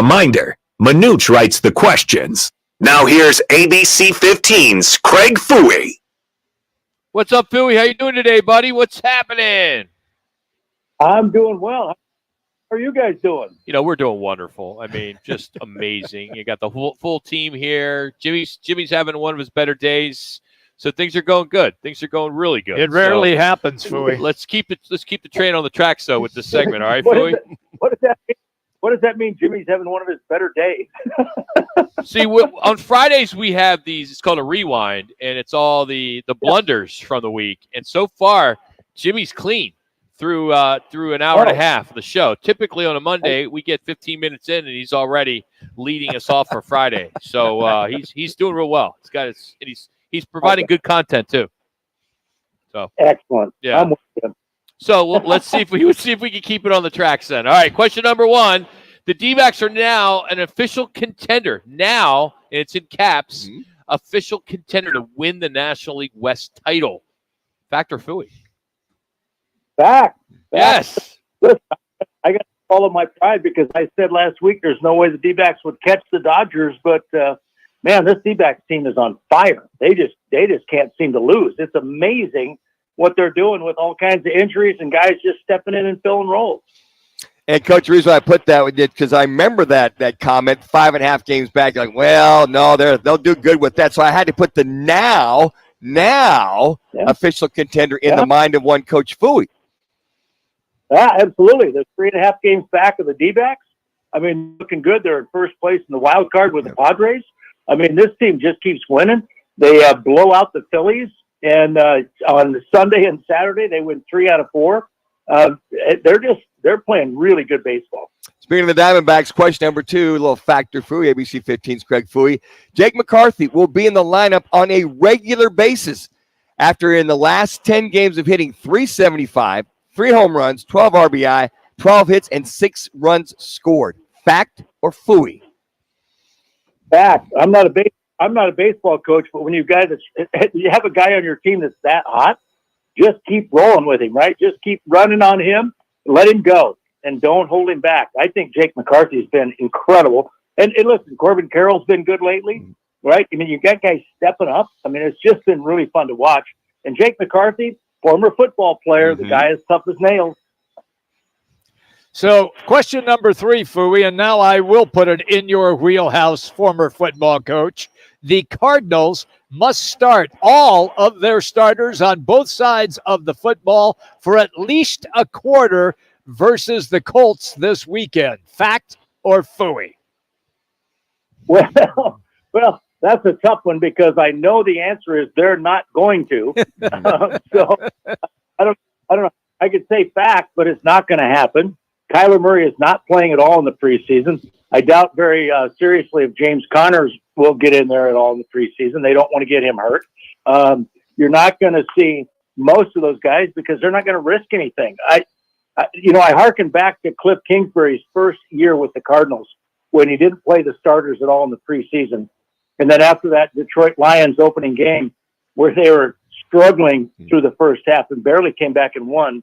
reminder, Manooch writes the questions. Now here's ABC 15's Craig Fouhy. What's up, Fouhy? How you doing today, buddy? What's happening? I'm doing well. How are you guys doing? You know, we're doing wonderful. I mean, just amazing. You got the full team here. Jimmy's having one of his better days. So things are going good. Things are going really good. It rarely happens, Fouhy. Let's keep the train on the tracks though with this segment, all right, Fouhy? What does that mean? What does that mean? Jimmy's having one of his better days. See, on Fridays we have these. It's called a rewind, and it's all the blunders from the week. And so far, Jimmy's clean through an hour and a half of the show. Typically on a Monday, we get 15 minutes in, and he's already leading us off for Friday. So he's doing real well. He's providing good content too. So excellent. Yeah. I'm with him. So let's see if we can keep it on the tracks then. All right, question number 1. The DBacks are now an official contender. Now, and it's in caps, official contender to win the National League West title. Fact or Fouhy? Fact. Yes. Listen, I got to follow my pride because I said last week there's no way the DBacks would catch the Dodgers, but man, this DBacks team is on fire. They just can't seem to lose. It's amazing what they're doing with all kinds of injuries and guys just stepping in and filling roles. And, Coach, the reason why I put that with it, because I remember that comment 5.5 games back. Like, well, no, they'll do good with that. So I had to put the now official contender in the mind of one Coach Fouhy. Yeah, absolutely. They're 3.5 games back of the D-backs. I mean, looking good. They're in first place in the wild card with the Padres. I mean, this team just keeps winning. They blow out the Phillies. And on Sunday and Saturday, they win 3 out of 4. They're playing really good baseball. Speaking of the Diamondbacks, question number 2, a little factor for ABC 15's Craig Fouhy. Jake McCarthy will be in the lineup on a regular basis after in the last 10 games of hitting .375, 3 home runs, 12 RBI, 12 hits, and 6 runs scored. Fact or Fouhy? Fact. I'm not a baseball coach, but when you have a guy on your team that's that hot, just keep rolling with him, right? Just keep running on him, let him go, and don't hold him back. I think Jake McCarthy's been incredible. And listen, Corbin Carroll's been good lately, right? I mean, you got guys stepping up. I mean, it's just been really fun to watch. And Jake McCarthy, former football player, the guy is tough as nails. So, question number 3, Fouhy, and now I will put it in your wheelhouse, former football coach. The Cardinals must start all of their starters on both sides of the football for at least a quarter versus the Colts this weekend. Fact or Fouhy? Well, that's a tough one because I know the answer is they're not going to. So I don't know. I could say fact, but it's not going to happen. Kyler Murray is not playing at all in the preseason. I doubt very seriously if James Connors will get in there at all in the preseason. They don't want to get him hurt. You're not going to see most of those guys because they're not going to risk anything. I hearken back to Cliff Kingsbury's first year with the Cardinals when he didn't play the starters at all in the preseason. And then after that Detroit Lions opening game where they were struggling through the first half and barely came back and won,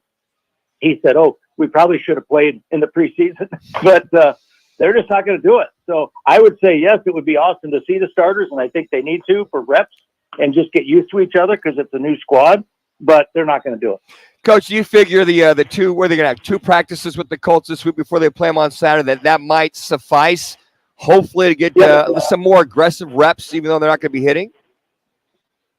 he said, we probably should have played in the preseason, but they're just not going to do it. So I would say, yes, it would be awesome to see the starters, and I think they need to for reps and just get used to each other because it's a new squad, but they're not going to do it. Coach, do you figure the two, where they're going to have 2 practices with the Colts this week before they play them on Saturday, that might suffice, hopefully, to get some more aggressive reps, even though they're not going to be hitting?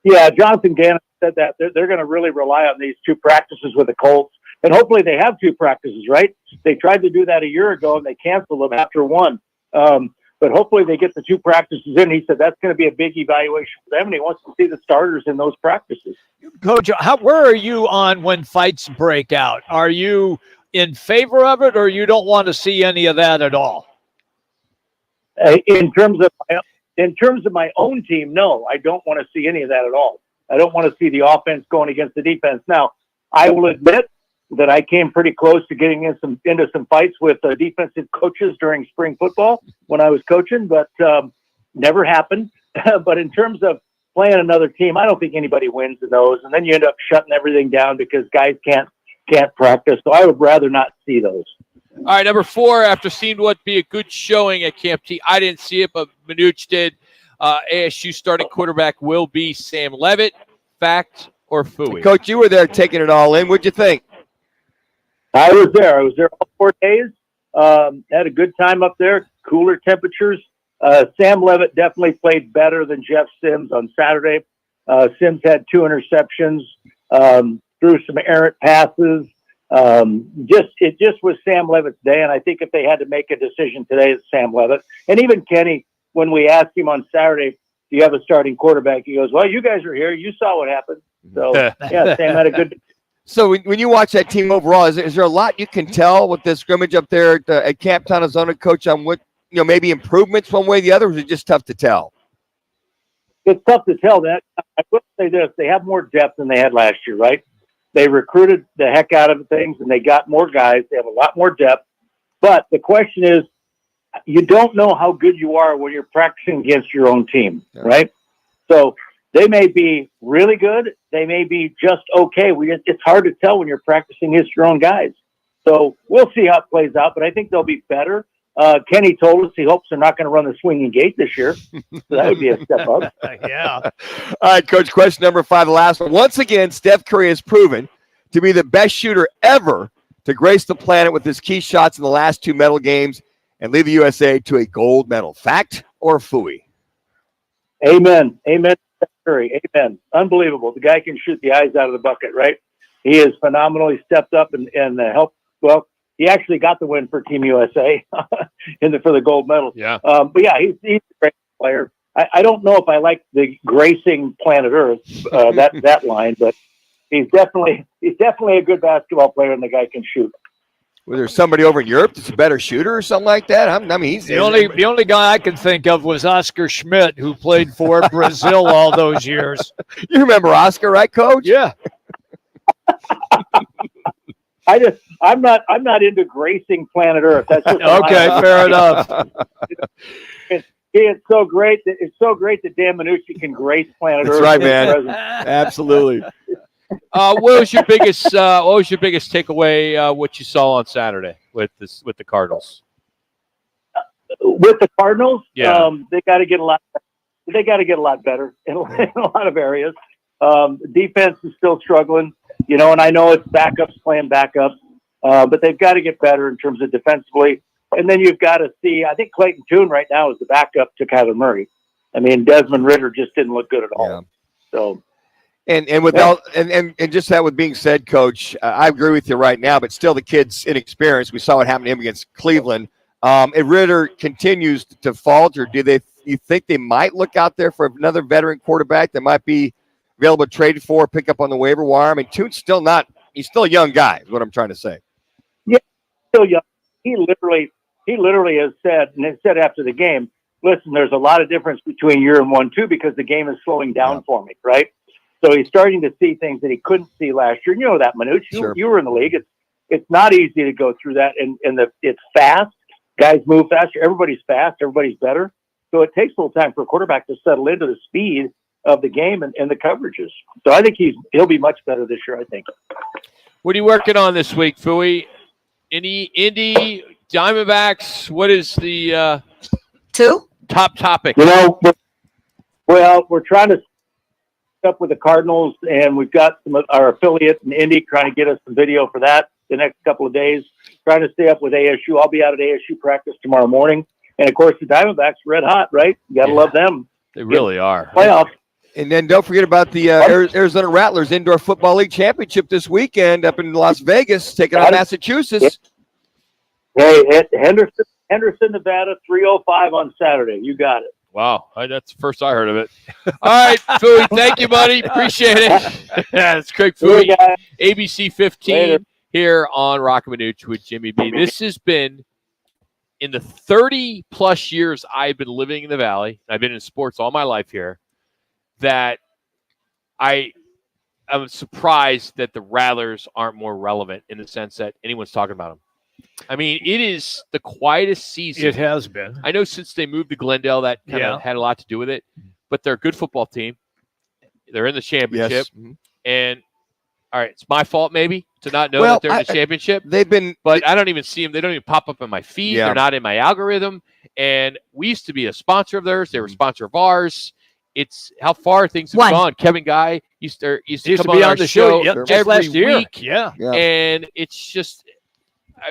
Yeah, Jonathan Gannon said that. They're going to really rely on these 2 practices with the Colts. And hopefully they have 2 practices, right? They tried to do that a year ago, and they canceled them after 1. But hopefully they get the 2 practices in. He said that's going to be a big evaluation for them, and he wants to see the starters in those practices. Coach, where are you on when fights break out? Are you in favor of it, or you don't want to see any of that at all? In terms of my own team, no, I don't want to see any of that at all. I don't want to see the offense going against the defense. Now, I will admit that I came pretty close to getting into some fights with defensive coaches during spring football when I was coaching, but never happened. But in terms of playing another team, I don't think anybody wins in those. And then you end up shutting everything down because guys can't practice. So I would rather not see those. All right, number 4, after seeing what be a good showing at Camp T, I didn't see it, but Manuch did. ASU starting quarterback will be Sam Levitt. Fact or Fouhy? Coach, you were there taking it all in. What'd you think? I was there. I was there all 4 days. Had a good time up there. Cooler temperatures. Sam Levitt definitely played better than Jeff Sims on Saturday. Sims had 2 interceptions, threw some errant passes. It just was Sam Levitt's day, and I think if they had to make a decision today, it's Sam Levitt. And even Kenny, when we asked him on Saturday, do you have a starting quarterback? He goes, well, you guys are here. You saw what happened. So, yeah, Sam had a good. So when you watch that team overall, is there a lot you can tell with the scrimmage up there at Camp Tonazona, Coach, on what, maybe improvements one way or the other, or is it just tough to tell? It's tough to tell that. I will say this. They have more depth than they had last year, right? They recruited the heck out of things, and they got more guys. They have a lot more depth. But the question is, you don't know how good you are when you're practicing against your own team, right? So they may be really good. They may be just okay. It's hard to tell when you're practicing against your own guys. So we'll see how it plays out, but I think they'll be better. Kenny told us he hopes they're not going to run the swinging gate this year. So that would be a step up. Yeah. All right, Coach, question number 5, the last one. Once again, Steph Curry has proven to be the best shooter ever to grace the planet with his key shots in the last 2 medal games and lead the USA to a gold medal. Fact or Fouhy? Amen. Amen. Steph Curry. Amen. Unbelievable. The guy can shoot the eyes out of the bucket, right? He is phenomenal. He stepped up and helped. Well, he actually got the win for Team USA for the gold medal. Yeah. But yeah, he's a great player. I don't know if I like the gracing planet Earth, that line, but he's definitely a good basketball player, and the guy can shoot. Was there somebody over in Europe that's a better shooter or something like that? He's the only guy I can think of was Oscar Schmidt, who played for Brazil all those years. You remember Oscar, right, Coach? Yeah. I'm not into gracing planet Earth. That's just okay. Fair enough. It's so great that Dan Manucci can grace planet Earth. That's right, man. Absolutely. What was your biggest takeaway? What you saw on Saturday with the Cardinals? With the Cardinals, yeah, they got to get a lot. They got to get a lot better in a lot of areas. Defense is still struggling, and I know it's backups playing backups, but they've got to get better in terms of defensively. And then you've got to see. I think Clayton Tune right now is the backup to Kyler Murray. I mean, Desmond Ridder just didn't look good at all. Yeah. So. And without and just that with being said, Coach, I agree with you right now, but still the kid's inexperienced. We saw what happened to him against Cleveland. If Ridder continues to falter, you think they might look out there for another veteran quarterback that might be available to trade for, pick up on the waiver wire? I mean, Tune's still he's still a young guy, is what I'm trying to say. Yeah, still young. He literally has said, and said after the game, listen, there's a lot of difference between year and 1-2 because the game is slowing down for me, right? So he's starting to see things that he couldn't see last year. You know that, Manucci. Sure. You were in the league. It's not easy to go through that, and it's fast. Guys move faster. Everybody's fast. Everybody's better. So it takes a little time for a quarterback to settle into the speed of the game and the coverages. So I think he'll be much better this year, I think. What are you working on this week, Fouhy? Indy, Diamondbacks? What is the top topic? We're trying to up with the Cardinals, and we've got some of our affiliate in Indy trying to get us some video for that the next couple of days. Trying to stay up with ASU. I'll be out at ASU practice tomorrow morning. And, of course, the Diamondbacks red hot, right? You got to love them. They really are. Playoffs. And then don't forget about the Arizona Rattlers Indoor Football League Championship this weekend up in Las Vegas, taking on Massachusetts. Hey, at Henderson, Nevada, 3:05 on Saturday. You got it. Wow, that's the first I heard of it. All right, Fouhy, thank you, buddy. Appreciate it. Yeah, it's Craig Fouhy, ABC 15 Later. Here on Rockin' Manucci with Jimmy B. This has been, in the 30-plus years I've been living in the Valley, I've been in sports all my life here, that I'm surprised that the Rattlers aren't more relevant in the sense that anyone's talking about them. I mean, it is the quietest season. It has been. I know since they moved to Glendale, that kind of had a lot to do with it. But they're a good football team. They're in the championship. Yes. And, all right, it's my fault maybe. to not know Well, that they're in the championship. They've been, But I don't even see them. They don't even pop up in my feed. Yeah. They're not in my algorithm. And we used to be a sponsor of theirs. They were a sponsor of ours. It's how far things have gone. Kevin Guy used to come be on on our the show just every last year. week. Yeah. And it's just,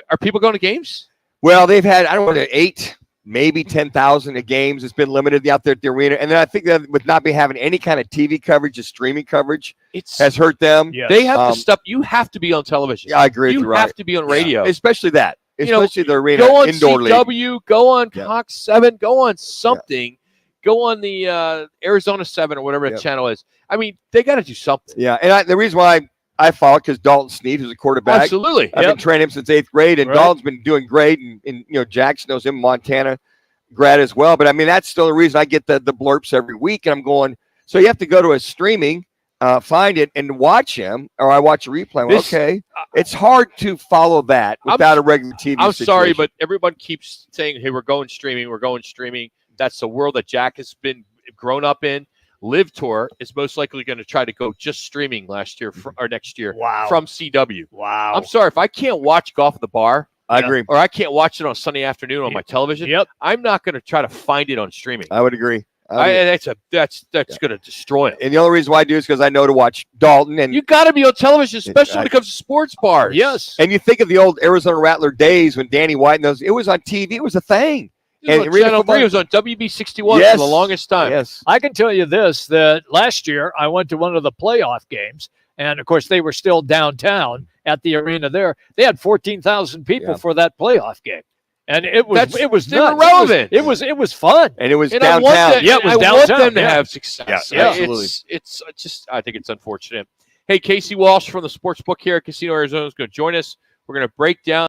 are people going to games? well, they've had, I don't know, 8, maybe 10,000 at games. It's been limited out there at the arena. And then I think that with not be having any kind of TV coverage, just streaming coverage has hurt them. Yes. They have to stop. You have to be on television. Yeah, I agree. You with you, have right. to be on radio. Especially that. You know, Especially the arena, go on indoor league. CW, go on Yeah. Cox 7, go on something. Go on the Arizona 7 or whatever the channel is. I mean, they got to do something. Yeah, and the reason why I follow because Dalton Snead, who's a quarterback. Absolutely. I've been training him since 8th grade, and Dalton's been doing great. And Jackson knows him, Montana grad as well. But I mean, that's still the reason I get the blurps every week. And I'm going, so you have to go to a streaming, find it, and watch him, or I watch a replay. Well, okay. It's hard to follow that without a regular TV I'm situation. sorry, but everyone keeps saying, hey, we're going streaming. That's the world that Jack has been grown up in. Live Tour is most likely going to try to go just streaming next year from CW. Wow. I'm sorry, if I can't watch Golf at the Bar, I agree. or I can't watch it on Sunday afternoon on my television, I'm not going to try to find it on streaming. I would agree. That's going to destroy it. And the only reason why I do is because I know to watch Dalton. And you got to be on television, especially when it comes to sports bars. Yes. And you think of the old Arizona Rattler days when Danny White and those, it was on TV. It was a thing. And Channel 3 was on WB 61 for the longest time. Yes. I can tell you this, that last year I went to one of the playoff games, and of course they were still downtown at the arena there. They had 14,000 people for that playoff game. And it was nuts. Irrelevant. It was fun. And it was and downtown. I want them to have success. Yeah, absolutely. It's just, I think it's unfortunate. Hey, Casey Walsh from the Sportsbook here at Casino Arizona is going to join us. We're going to break down